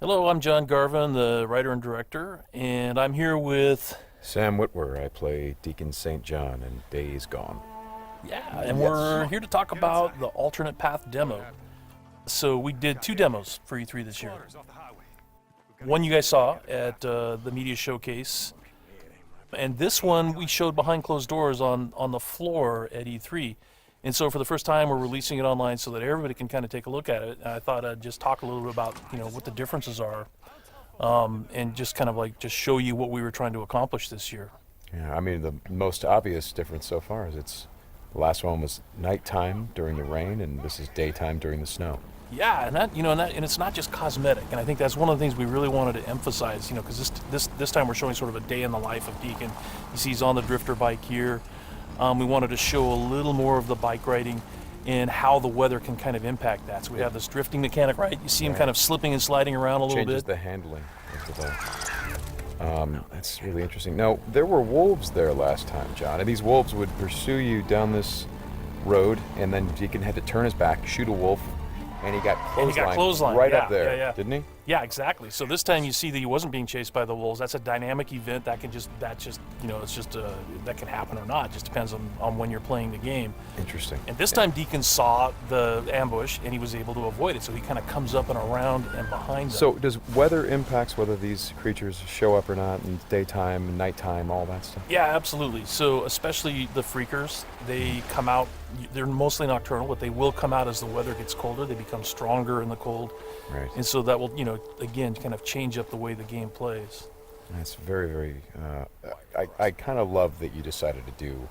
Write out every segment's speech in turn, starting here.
Hello, I'm John Garvin, the writer and director, and I'm here with... Sam Whitwer. I play Deacon St. John in Days Gone. Yeah, and we're here to talk about the alternate path demo. So we did 2 demos for E3 this year. One you guys saw at the media showcase, and this one we showed behind closed doors on the floor at E3. And so for the first time, we're releasing it online so that everybody can kind of take a look at it. And I thought I'd just talk a little bit about, what the differences are, and just kind of just show you what we were trying to accomplish this year. Yeah, I mean, the most obvious difference so far is the last one was nighttime during the rain, and this is daytime during the snow. Yeah, and it's not just cosmetic, and I think that's one of the things we really wanted to emphasize, because this time we're showing sort of a day in the life of Deacon. You see he's on the drifter bike here. We wanted to show a little more of the bike riding and how the weather can kind of impact that. So we have this drifting mechanic, right? You see him kind of slipping and sliding around a little bit. Changes the handling of the bike. That's really interesting. Now, there were wolves there last time, John, and these wolves would pursue you down this road, and then Deacon had to turn his back, shoot a wolf, and he got clotheslined right up there, didn't he? Yeah, exactly. So this time you see that he wasn't being chased by the wolves. That's a dynamic event that can that can happen or not. It just depends on when you're playing the game. Interesting. And this time Deacon saw the ambush and he was able to avoid it. So he kind of comes up and around and behind them. So does weather impacts whether these creatures show up or not in daytime and nighttime, all that stuff? Yeah, absolutely. So especially the freakers, they come out, they're mostly nocturnal, but they will come out as the weather gets colder. They become stronger in the cold. Right. And so that will, again, kind of change up the way the game plays. That's very, very, I kind of love that you decided to do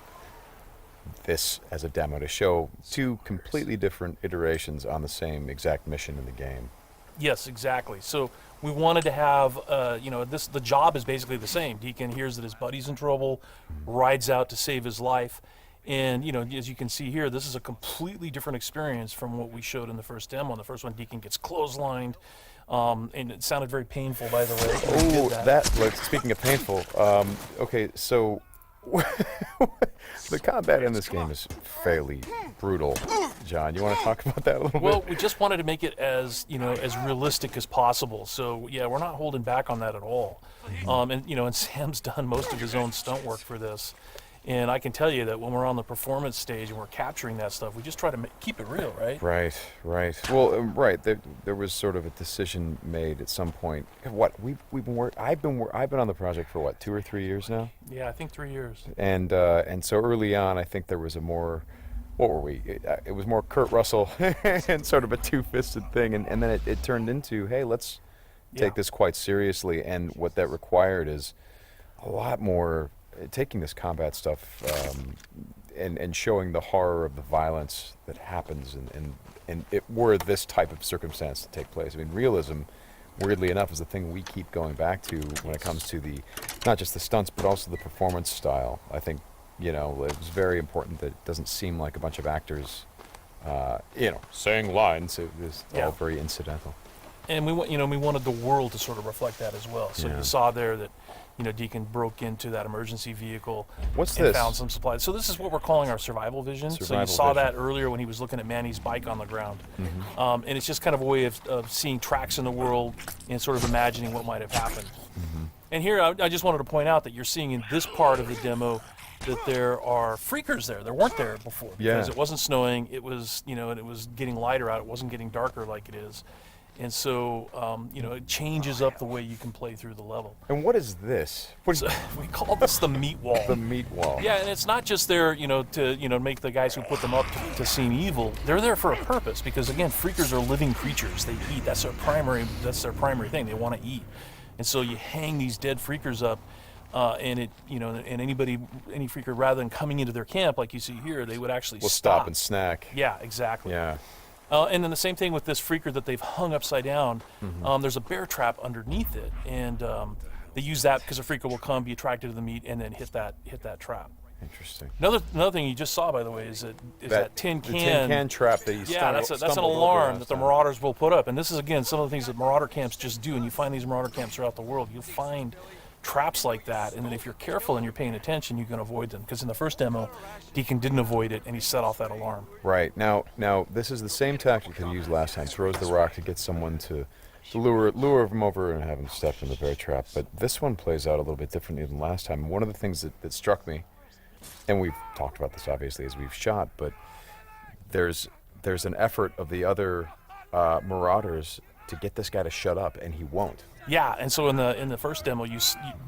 this as a demo to show 2 completely different iterations on the same exact mission in the game. Yes, exactly. So we wanted to have, the job is basically the same. Deacon hears that his buddy's in trouble, rides out to save his life. And, as you can see here, this is a completely different experience from what we showed in the first demo. In the first one, Deacon gets clotheslined, and it sounded very painful, by the way. Oh, speaking of painful, okay, so the combat in this game is fairly brutal. John, you want to talk about that a little bit? Well, we just wanted to make it as realistic as possible. So, yeah, we're not holding back on that at all. And Sam's done most of his own stunt work for this. And I can tell you that when we're on the performance stage and we're capturing that stuff, we just try to keep it real, right? Right. Well, right. There was sort of a decision made at some point. What I've been on the project for 2 or 3 years now. Yeah, I think 3 years. And so early on, I think there was a more. What were we? It was more Kurt Russell and sort of a two-fisted thing, and then it turned into, hey, let's take this quite seriously. And what that required is a lot more. Taking this combat stuff and showing the horror of the violence that happens and it were this type of circumstance to take place. I mean, realism, weirdly enough, is the thing we keep going back to when it comes to not just the stunts, but also the performance style. I think, it was very important that it doesn't seem like a bunch of actors, saying lines. It was all very incidental. And we wanted the world to sort of reflect that as well. So you saw there that, Deacon broke into that emergency vehicle and found some supplies. So this is what we're calling our survival vision. So you saw that earlier when he was looking at Manny's bike on the ground. Mm-hmm. And it's just kind of a way of seeing tracks in the world and sort of imagining what might have happened. Mm-hmm. And here I just wanted to point out that you're seeing in this part of the demo that there are freakers there. There weren't there before because it wasn't snowing. It was, and it was getting lighter out. It wasn't getting darker like it is. And so, it changes up the way you can play through the level. And what is this? We call this the meat wall. The meat wall. Yeah, and it's not just there, to make the guys who put them up to seem evil. They're there for a purpose because, again, freakers are living creatures. They eat. That's their primary thing. They want to eat. And so you hang these dead freakers up, and any freaker, rather than coming into their camp like you see here, they would actually stop and snack. Yeah, exactly. Yeah. And then the same thing with this freaker that they've hung upside down. Mm-hmm. There's a bear trap underneath it, and they use that because a freaker will come, be attracted to the meat, and then hit that trap. Interesting. Another thing you just saw, by the way, is that tin can. The tin can trap that you that's an alarm that the Marauders will put up, and this is again some of the things that Marauder camps just do. And you find these Marauder camps throughout the world. You'll find traps like that, and then if you're careful and you're paying attention, you can avoid them. Because in the first demo, Deacon didn't avoid it, and he set off that alarm. Right. Now this is the same tactic that he used last time. Throws the rock to get someone to lure him over and have him step in the bear trap. But this one plays out a little bit differently than last time. One of the things that struck me, and we've talked about this obviously as we've shot, but there's an effort of the other Marauders to get this guy to shut up, and he won't. Yeah, and so in the first demo,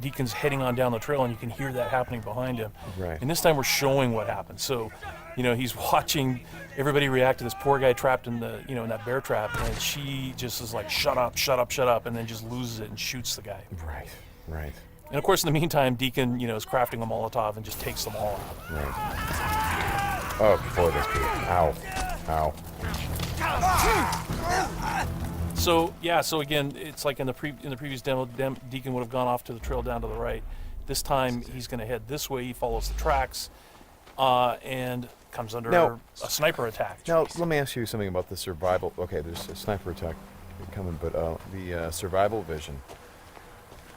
Deacon's heading on down the trail, and you can hear that happening behind him. Right. And this time we're showing what happened. So, he's watching everybody react to this poor guy trapped in the in that bear trap, and she just is like, shut up, shut up, shut up, and then just loses it and shoots the guy. Right. Right. And of course, in the meantime, Deacon is crafting a Molotov and just takes them all out. Right. Oh boy, that's good. Ow. Ow. So again, it's like in the previous demo, Deacon would have gone off to the trail down to the right. This time he's going to head this way. He follows the tracks, and comes under a sniper attack. Now let me ask you something about the survival. Okay, there's a sniper attack coming, but the survival vision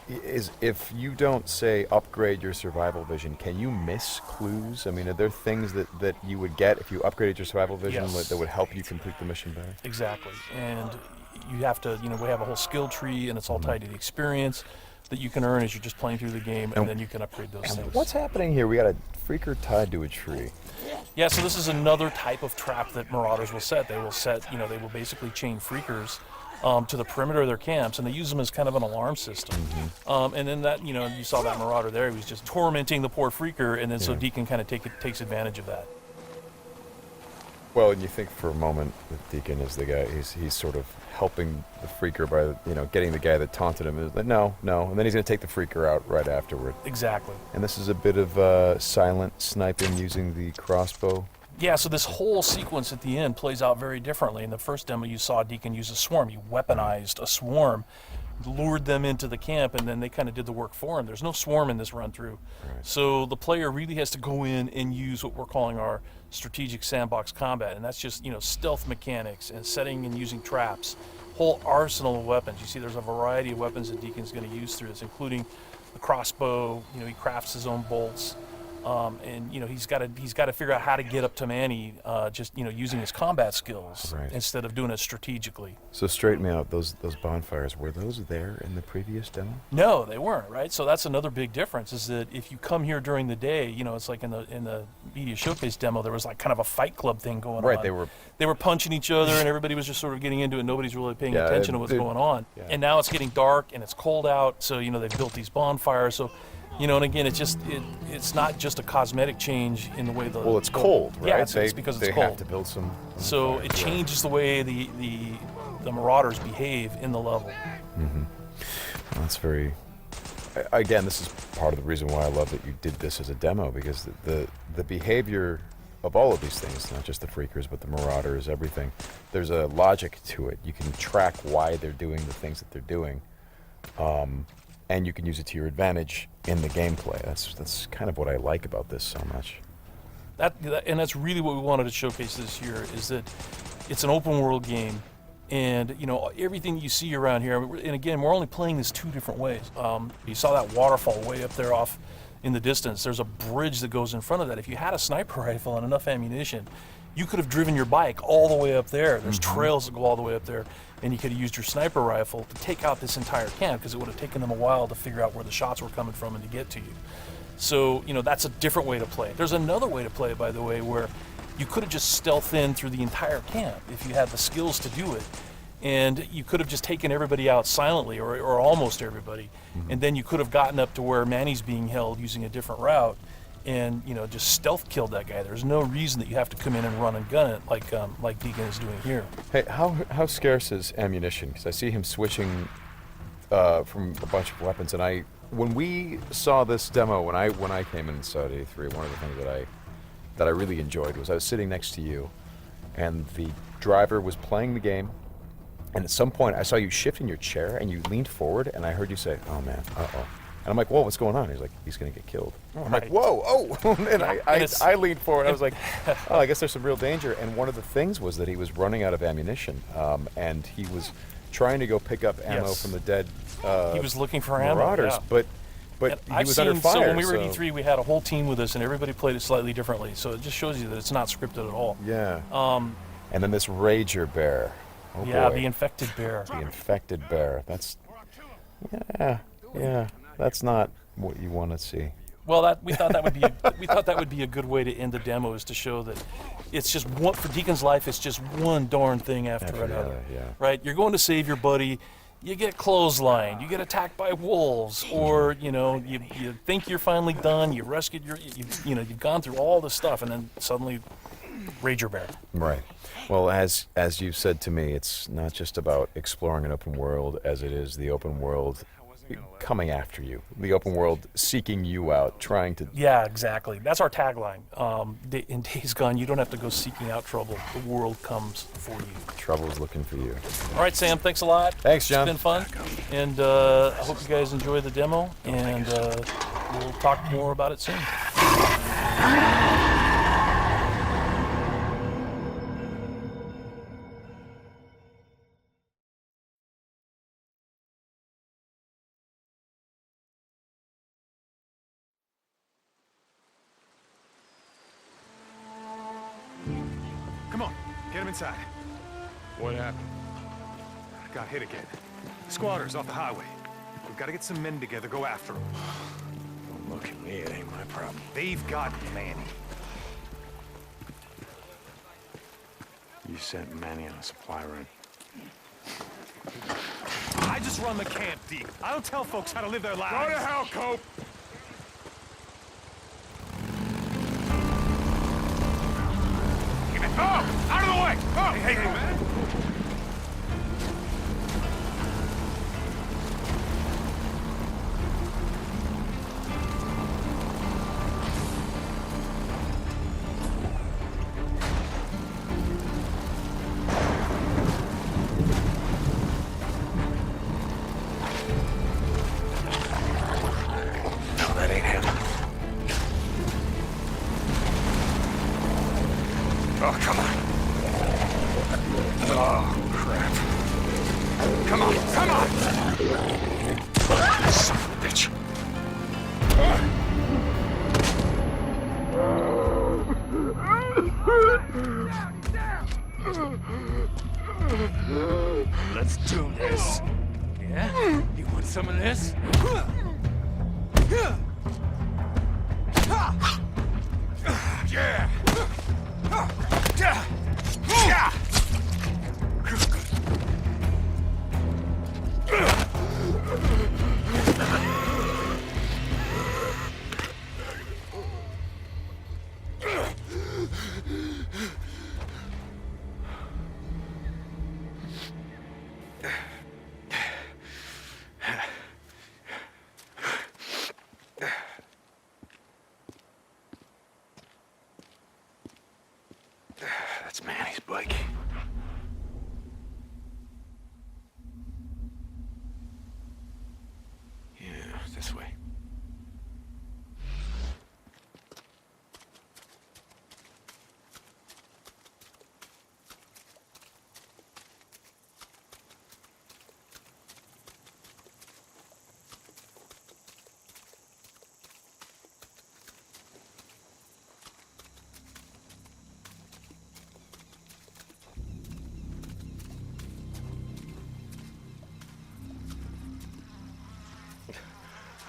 is, if you don't say upgrade your survival vision, can you miss clues? I mean, are there things that you would get if you upgraded your survival vision that would help you complete the mission better? Exactly, and you have to, we have a whole skill tree, and it's all tied to the experience that you can earn as you're just playing through the game, and then you can upgrade those things. What's happening here? We got a freaker tied to a tree. Yeah, so this is another type of trap that Marauders will set. They will they will basically chain freakers to the perimeter of their camps, and they use them as kind of an alarm system. And then that, you saw that Marauder there. He was just tormenting the poor freaker, and then so Deacon kind of takes advantage of that. Well, and you think for a moment that Deacon is the guy, he's sort of helping the freaker by, getting the guy that taunted him. Like, no, and then he's going to take the freaker out right afterward. Exactly. And this is a bit of silent sniping using the crossbow. Yeah, so this whole sequence at the end plays out very differently. In the first demo, you saw Deacon use a swarm. He weaponized a swarm, lured them into the camp, and then they kind of did the work for him. There's no swarm in this run-through. Right. So the player really has to go in and use what we're calling our strategic sandbox combat, and that's just, stealth mechanics and setting and using traps, whole arsenal of weapons. You see there's a variety of weapons that Deacon's going to use through this, including the crossbow. He crafts his own bolts. And he's got to figure out how to get up to Manny, just using his combat skills instead of doing it strategically. So straighten me out. Those bonfires, were those there in the previous demo? No, they weren't. Right. So that's another big difference. Is that if you come here during the day, it's like in the media showcase demo, there was like kind of a fight club thing going on. Right. They were punching each other, and everybody was just sort of getting into it. Nobody's really paying attention to what's going on. Yeah. And now it's getting dark and it's cold out. So they've built these bonfires. So. And again, it's not just a cosmetic change in the way the... Well, it's cold, right? Yeah, it's because it's cold. They have to build some... So it changes the way the Marauders behave in the level. Mm-hmm. Well, that's very... Again, this is part of the reason why I love that you did this as a demo, because the behavior of all of these things, not just the freakers, but the Marauders, everything, there's a logic to it. You can track why they're doing the things that they're doing. And you can use it to your advantage in the gameplay. That's kind of what I like about this so much. And that's really what we wanted to showcase this year, is that it's an open world game, and everything you see around here. And again, we're only playing this two different ways. You saw that waterfall way up there off in the distance. There's a bridge that goes in front of that. If you had a sniper rifle and enough ammunition, you could have driven your bike all the way up there. There's trails that go all the way up there, and you could have used your sniper rifle to take out this entire camp, because it would have taken them a while to figure out where the shots were coming from and to get to you. So, that's a different way to play it. There's another way to play it, by the way, where you could have just stealthed in through the entire camp if you had the skills to do it. And you could have just taken everybody out silently, or almost everybody, and then you could have gotten up to where Manny's being held using a different route, and just stealth killed that guy. There's no reason that you have to come in and run and gun it like Deacon is doing here. Hey, how scarce is ammunition? Because I see him switching from a bunch of weapons, and when we saw this demo, when I came in and saw it at E3, one of the things that I really enjoyed was I was sitting next to you, and the driver was playing the game, and at some point I saw you shift in your chair and you leaned forward, and I heard you say, "Oh man, uh-oh." And I'm like, whoa, what's going on? He's like, he's going to get killed. I'm like, whoa, oh. And I leaned forward. I was like, oh, I guess there's some real danger. And one of the things was that he was running out of ammunition. And he was trying to go pick up ammo from the dead he was looking for Marauders. ammo, But But he I've was seen, under fire. so when we were at E3, we had a whole team with us, and everybody played it slightly differently. So it just shows you that it's not scripted at all. Yeah. And then this Rager bear. Oh yeah, boy. the infected bear. The infected bear. That's, yeah. That's not what you want to see. Well, we thought that would be a good way to end the demo, is to show that it's just one, for Deacon's life. It's just one darn thing after another. Yeah. Right? You're going to save your buddy. You get clotheslined, you get attacked by wolves, or you think you're finally done. You rescued you've gone through all this stuff, and then suddenly, Rager bear. Right. Well, as you've said to me, it's not just about exploring an open world, as it is the open world coming after you, the open world seeking you out, trying to... Yeah, exactly. That's our tagline. In Days Gone, you don't have to go seeking out trouble. The world comes for you. Trouble's looking for you. All right, Sam, thanks a lot. Thanks, John. It's been fun. And I hope you guys enjoy the demo, and we'll talk more about it soon. Come on, get him inside. What happened? Got hit again. Squatters off the highway. We've got to get some men together, go after them. Don't look at me, it ain't my problem. They've got Manny. You sent Manny on a supply run. I just run the camp, Deke. I don't tell folks how to live their lives. Go to hell, Cope! Oh! Out of the way! Oh! Hey, man! No, that ain't him. Oh, come on. Oh, crap. Come on, come on! Son of a bitch. Let's do this. Yeah? You want some of this? Yeah! That's Manny's bike. Yeah, this way.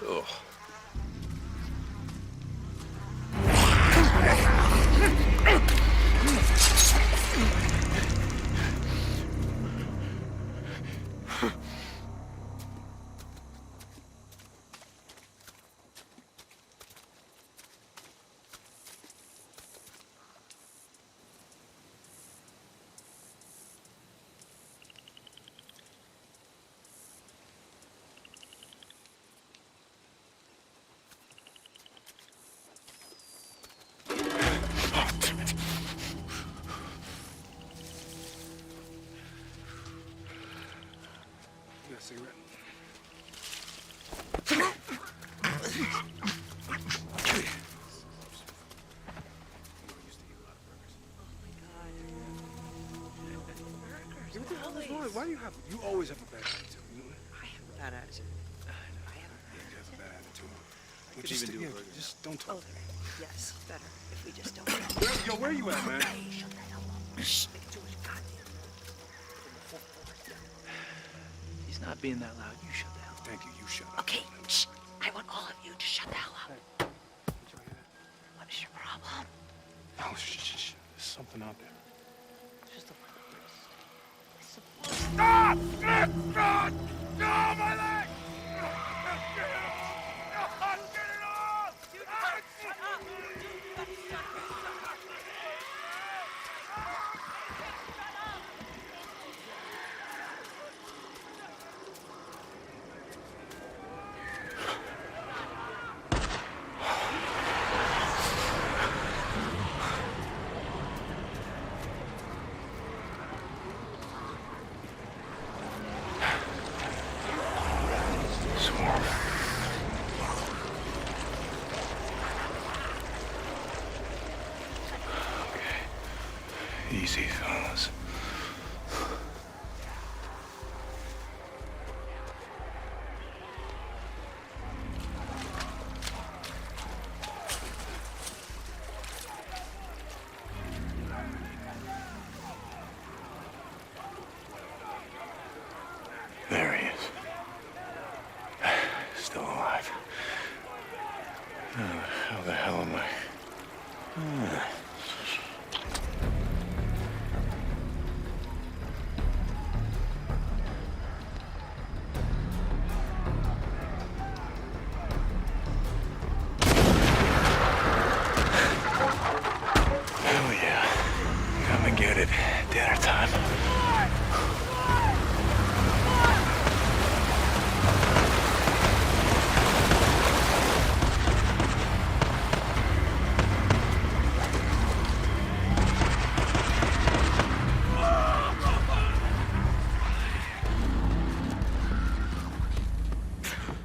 Ugh. Cigarette. What the hell is wrong? Why do you have? You always have a bad attitude. I have a bad attitude. I have a bad attitude. You have a bad attitude. Just don't talk. Oh, yes, better if we just don't. Yo, where you at, man? Hey, shut the hell up. Shh, make it too much goddamn. He's not being that loud. You shut the hell up. Thank you. You shut up. Okay, shh. I want all of you to shut the hell up. What is your problem? Oh, shh. There's something out there. It's just a Stop! God! No, my leg! Easy, fellas. There he is. Still alive. How the hell am I? Hell yeah. Come and get it. Dinner time.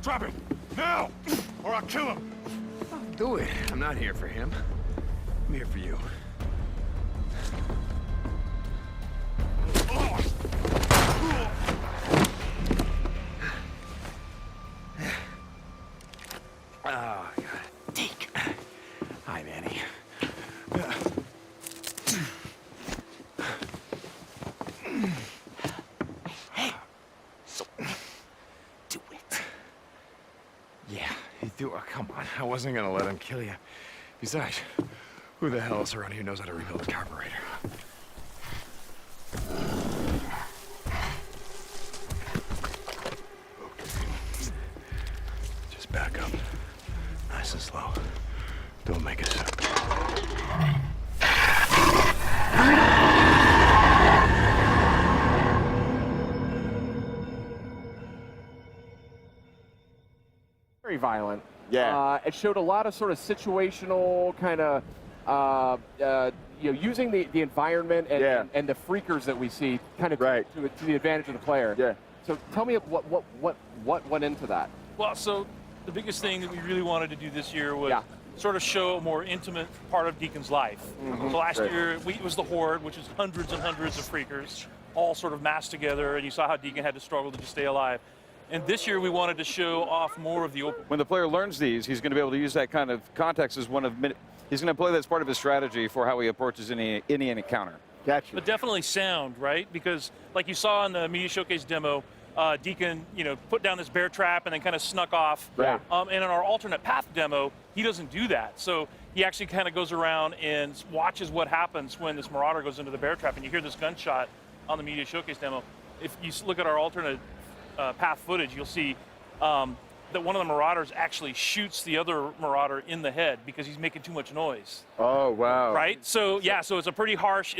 Drop him! Now! Or I'll kill him! Do it. I'm not here for him. I'm here for you. Oh, God. Deke. Hi, Manny. Hey! So, do it. Yeah, you do. Oh, come on. I wasn't gonna let him kill you. Besides, who the hell else around here knows how to rebuild a carburetor? Just back up. Nice and slow. Don't make a sound. Very violent. Yeah. It showed a lot of sort of situational kind of, using the environment and the freakers that we see kind of to the advantage of the player. Yeah. So tell me what went into that. Well, so the biggest thing that we really wanted to do this year was sort of show a more intimate part of Deacon's life. So last year it was the Horde, which is hundreds and hundreds of freakers, all sort of massed together, and you saw how Deacon had to struggle to just stay alive. And this year we wanted to show off more of the open. When the player learns these, he's going to be able to use that kind of context as one of he's going to play that as part of his strategy for how he approaches any encounter. Gotcha. But definitely sound, right? Because like you saw in the media showcase demo, Deacon, put down this bear trap and then kind of snuck off. Right. And in our alternate path demo, he doesn't do that. So he actually kind of goes around and watches what happens when this Marauder goes into the bear trap, and you hear this gunshot on the media showcase demo. If you look at our alternate path footage, you'll see that one of the Marauders actually shoots the other Marauder in the head because he's making too much noise. Oh, wow. Right? So yeah, so it's a pretty harsh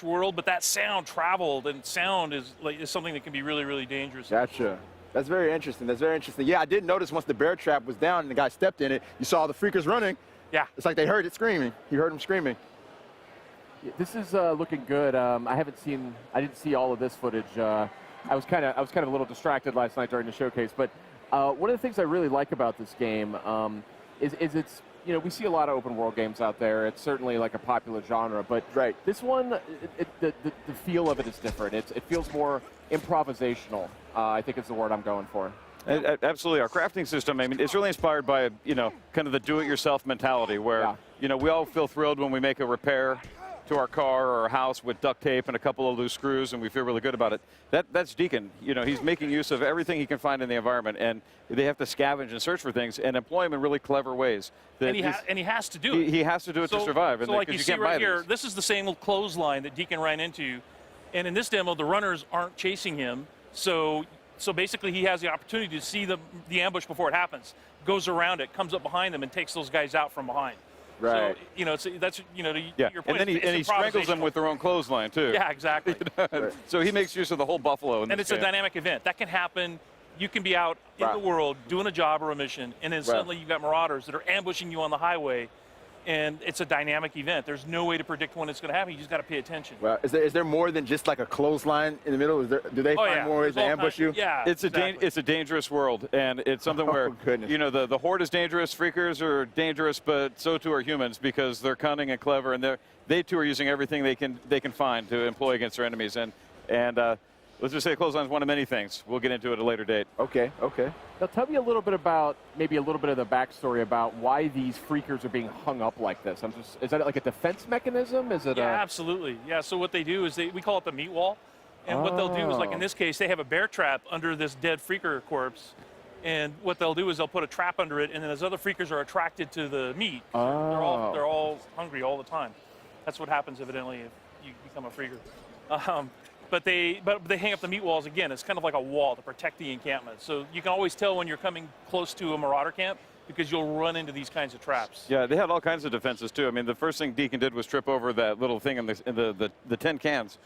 world, but that sound traveled, and sound is something that can be really, really dangerous. Gotcha. That's very interesting. That's very interesting. Yeah, I did notice once the bear trap was down and the guy stepped in it, you saw the freakers running. Yeah. It's like they heard it screaming. You heard them screaming. Yeah, this is looking good. I didn't see all of this footage. I was kind of a little distracted last night during the showcase, but one of the things I really like about this game is it's, we see a lot of open world games out there. It's certainly like a popular genre, but this one, the feel of it is different. It feels more improvisational, I think is the word I'm going for. Absolutely. Our crafting system, I mean, it's really inspired by, you know, kind of the do-it-yourself mentality where, you know, we all feel thrilled when we make a repair to our car or our house with duct tape and a couple of loose screws, and we feel really good about it. That's Deacon. You know, he's making use of everything he can find in the environment, and they have to scavenge and search for things and employ them in really clever ways. And he has to do it. He has to do it to survive. So like you see right here, this is the same clothesline that Deacon ran into, and in this demo, the runners aren't chasing him, so basically he has the opportunity to see the ambush before it happens, goes around it, comes up behind them, and takes those guys out from behind. Right. So, you know, that's, you know, your point. And then he strangles them with their own clothesline, too. Yeah, exactly. So he makes use of the whole buffalo. And it's a dynamic event. That can happen. You can be out in the world doing a job or a mission, and then suddenly you've got marauders that are ambushing you on the highway, and it's a dynamic event. There's no way to predict when it's going to happen. You just got to pay attention. Well, is there more than just like a clothesline in the middle? Do they find more ways to ambush you? Yeah, it's a dangerous world, and it's something where you know the horde is dangerous, freakers are dangerous, but so too are humans because they're cunning and clever, and they too are using everything they can find to employ against their enemies. And let's just say clothesline is one of many things. We'll get into it at a later date. Okay. Now tell me a little bit about, maybe a little bit of the backstory about why these freakers are being hung up like this. Is that like a defense mechanism? Is it absolutely. Yeah, so what they do is we call it the meat wall. And what they'll do is, like in this case, they have a bear trap under this dead freaker corpse. And what they'll do is they'll put a trap under it, and then as other freakers are attracted to the meat, they're all hungry all the time. That's what happens, evidently, if you become a freaker. But they hang up the meat walls again. It's kind of like a wall to protect the encampment. So you can always tell when you're coming close to a marauder camp because you'll run into these kinds of traps. Yeah, they had all kinds of defenses too. I mean, the first thing Deacon did was trip over that little thing in the tin cans.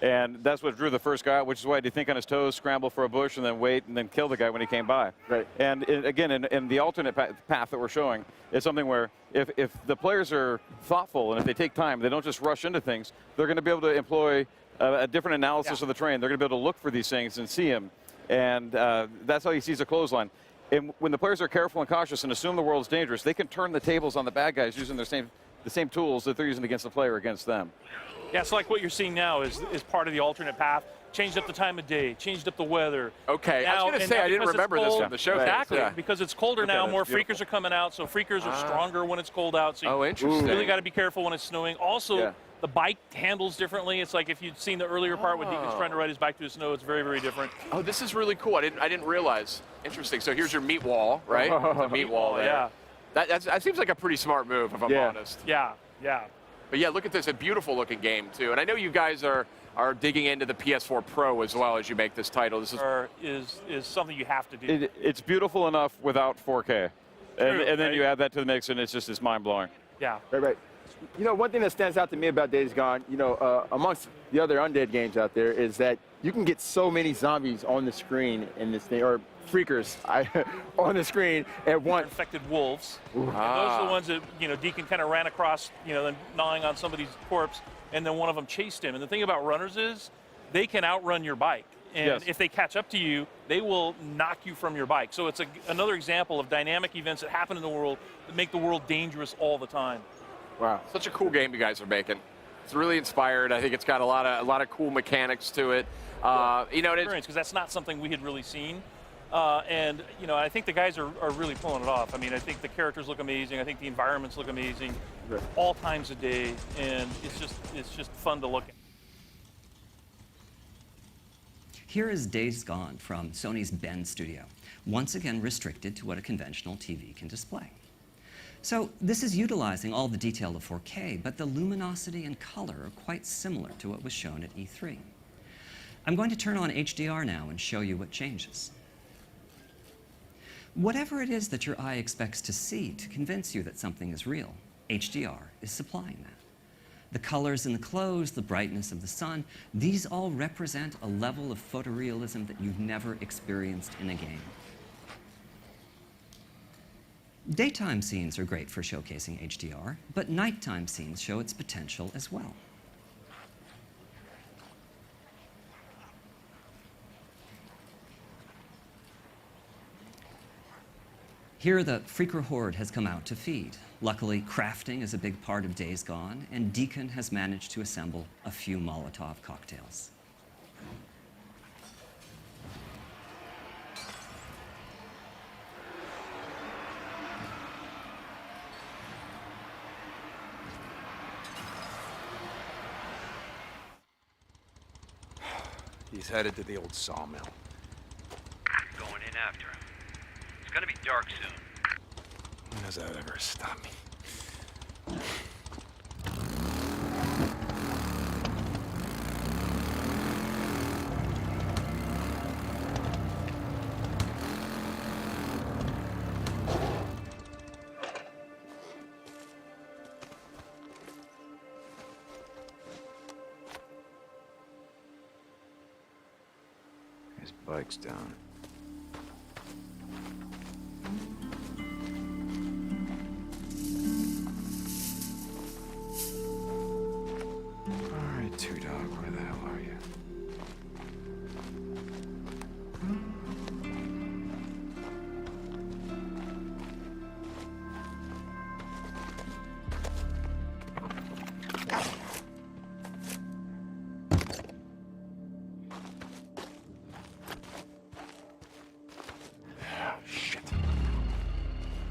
And that's what drew the first guy out, which is why he'd think on his toes, scramble for a bush, and then wait, and then kill the guy when he came by. Right. And again, in the alternate path that we're showing, it's something where if the players are thoughtful and if they take time, they don't just rush into things, they're going to be able to employ a different analysis of the terrain. They're going to be able to look for these things and see them. And that's how he sees a clothesline. And when the players are careful and cautious and assume the world's dangerous, they can turn the tables on the bad guys using the same tools that they're using against the player against them. Yeah, so like what you're seeing now is part of the alternate path. Changed up the time of day, changed up the weather. Okay, now, I was going to say, I didn't remember this from the show. Exactly, because it's colder now, more freakers are coming out, so freakers are stronger when it's cold out. So interesting. You really got to be careful when it's snowing. Also, the bike handles differently. It's like if you'd seen the earlier part when Deacon's trying to ride his bike through the snow, it's very, very different. Oh, this is really cool. I didn't realize. Interesting. So here's your meat wall, right? The meat wall there. Yeah. That seems like a pretty smart move, if I'm honest. Yeah. But yeah, look at this, a beautiful looking game too. And I know you guys are digging into the PS4 Pro as well as you make this title. This is something you have to do. It's beautiful enough without 4K. And then you add that to the mix and it's mind-blowing. Yeah. Right. You know, one thing that stands out to me about Days Gone, you know, amongst the other undead games out there is that you can get so many zombies on the screen in this thing, or freakers on the screen at once. Infected wolves. And those are the ones that, you know, Deacon kind of ran across, you know, then gnawing on somebody's corpse, and then one of them chased him. And the thing about runners is they can outrun your bike. And if they catch up to you, they will knock you from your bike. So it's another example of dynamic events that happen in the world that make the world dangerous all the time. Wow, such a cool game you guys are making. It's really inspired. I think it's got a lot of cool mechanics to it. You know, because that's not something we had really seen. And you know, I think the guys are really pulling it off. I mean, I think the characters look amazing. I think the environments look amazing, all times of day, and it's just fun to look at. Here is Days Gone from Sony's Bend Studio, once again restricted to what a conventional TV can display. So this is utilizing all the detail of 4K, but the luminosity and color are quite similar to what was shown at E3. I'm going to turn on HDR now and show you what changes. Whatever it is that your eye expects to see to convince you that something is real, HDR is supplying that. The colors in the clothes, the brightness of the sun, these all represent a level of photorealism that you've never experienced in a game. Daytime scenes are great for showcasing HDR, but nighttime scenes show its potential as well. Here, the Freaker Horde has come out to feed. Luckily, crafting is a big part of Days Gone, and Deacon has managed to assemble a few Molotov cocktails. He's headed to the old sawmill. Going in after him. It's gonna be dark soon. When does that ever stop me? His bike's down. All right, Two Dog, where the hell are you?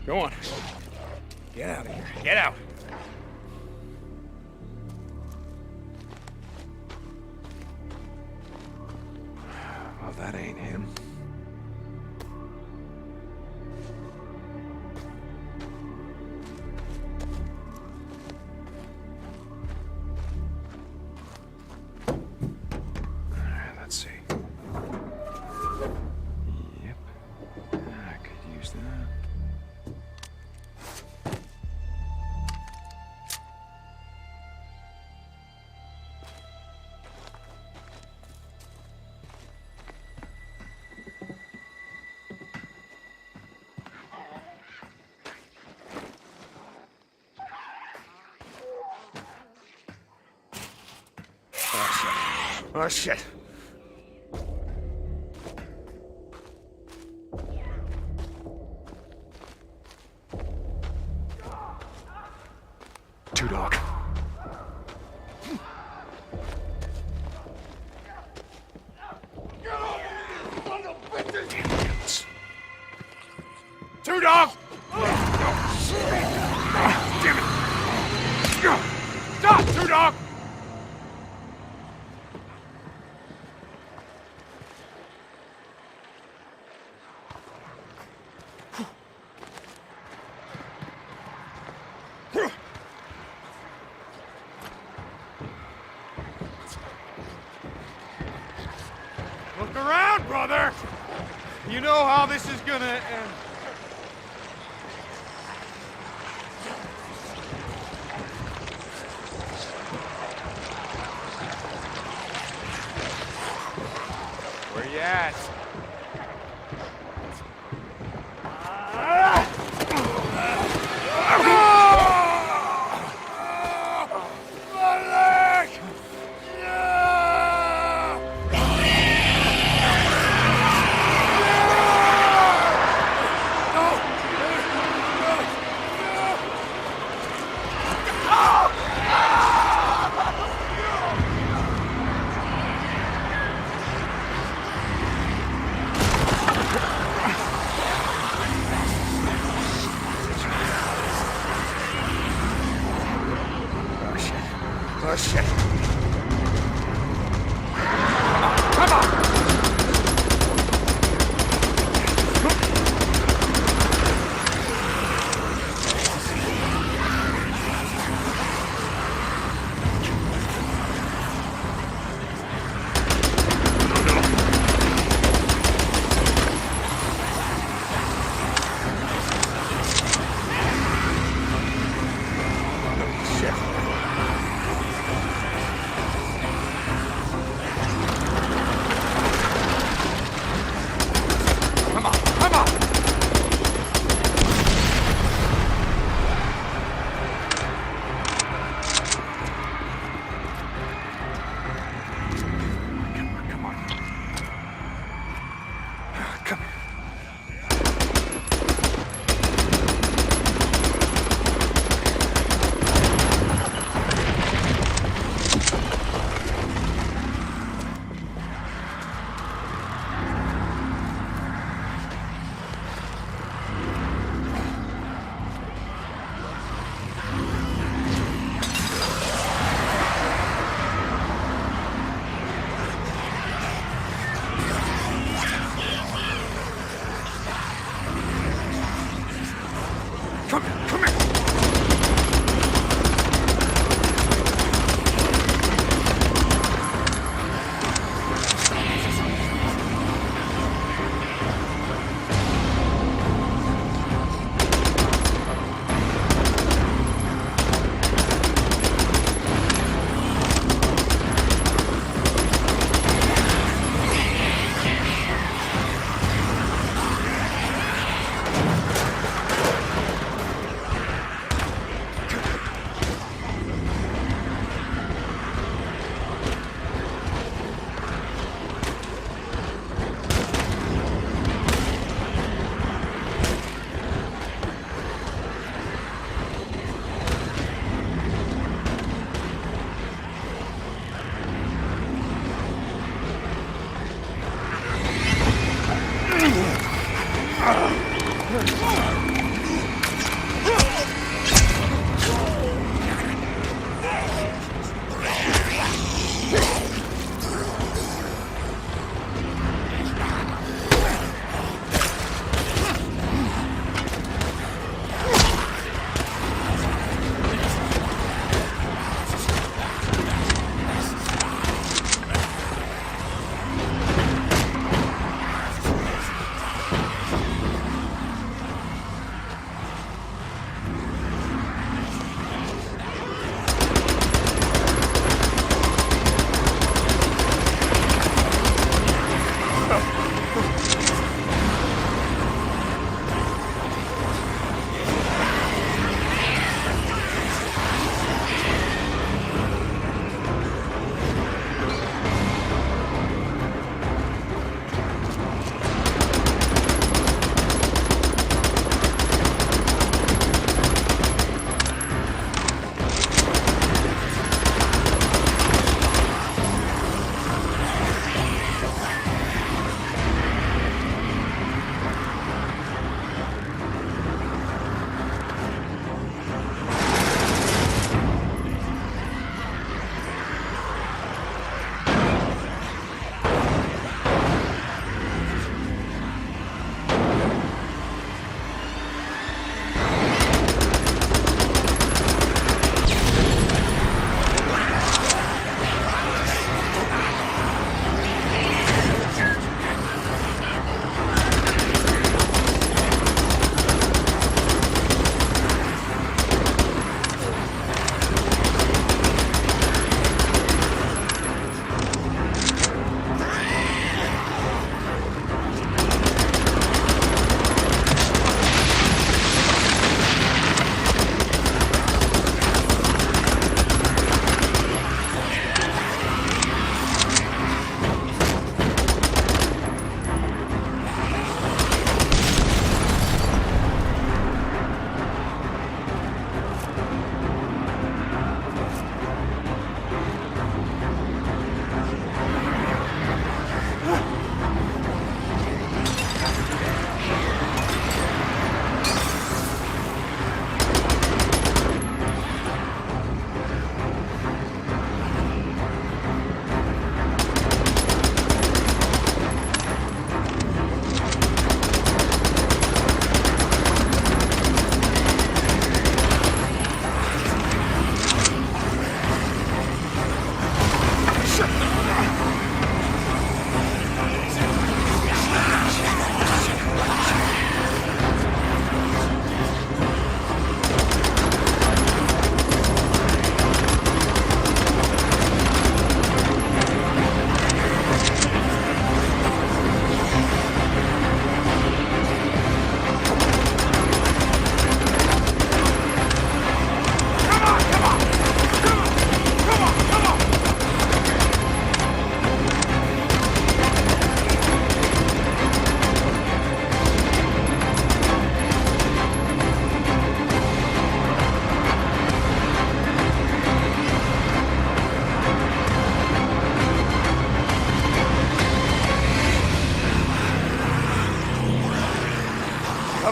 Go on. Get out of here. Get out. Well, that ain't him. All right, let's see. Yep. I could use that. Oh, shit. Two Dog. Two Dog! Damn it! Stop, Two Dog! Look around, brother! You know how this is gonna end. Where you at?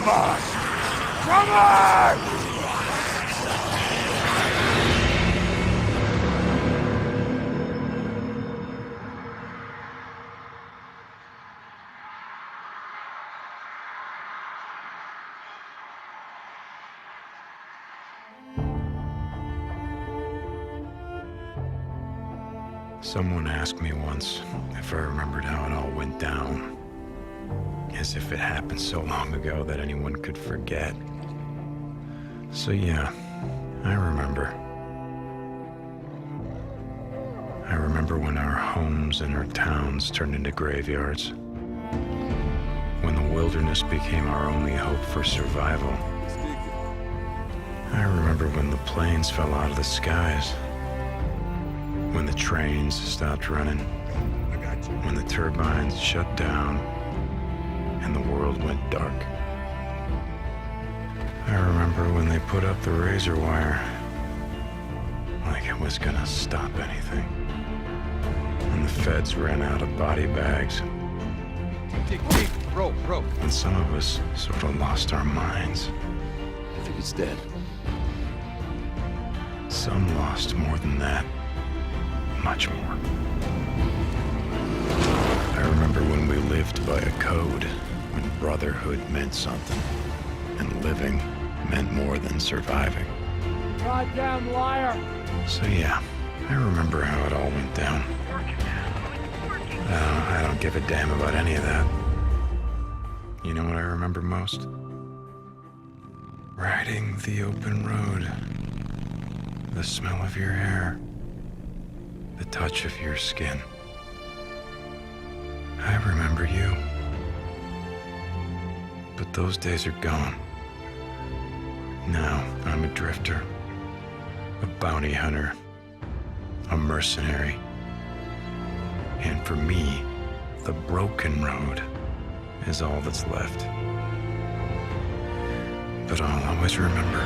Come on! Come on! Someone asked me once if I remembered how it all went down, as if it happened so long ago that anyone could forget. So yeah, I remember. I remember when our homes and our towns turned into graveyards, when the wilderness became our only hope for survival. I remember when the planes fell out of the skies, when the trains stopped running, when the turbines shut down, and the world went dark. I remember when they put up the razor wire, like it was gonna stop anything. When the feds ran out of body bags. Rope. When some of us sort of lost our minds. I think he's dead. Some lost more than that. Much more. I remember when we lived by a code, when brotherhood meant something, and living meant more than surviving. Goddamn liar! So yeah, I remember how it all went down. I don't give a damn about any of that. You know what I remember most? Riding the open road. The smell of your hair. The touch of your skin. I remember you. But those days are gone. Now I'm a drifter, a bounty hunter, a mercenary. And for me, the broken road is all that's left. But I'll always remember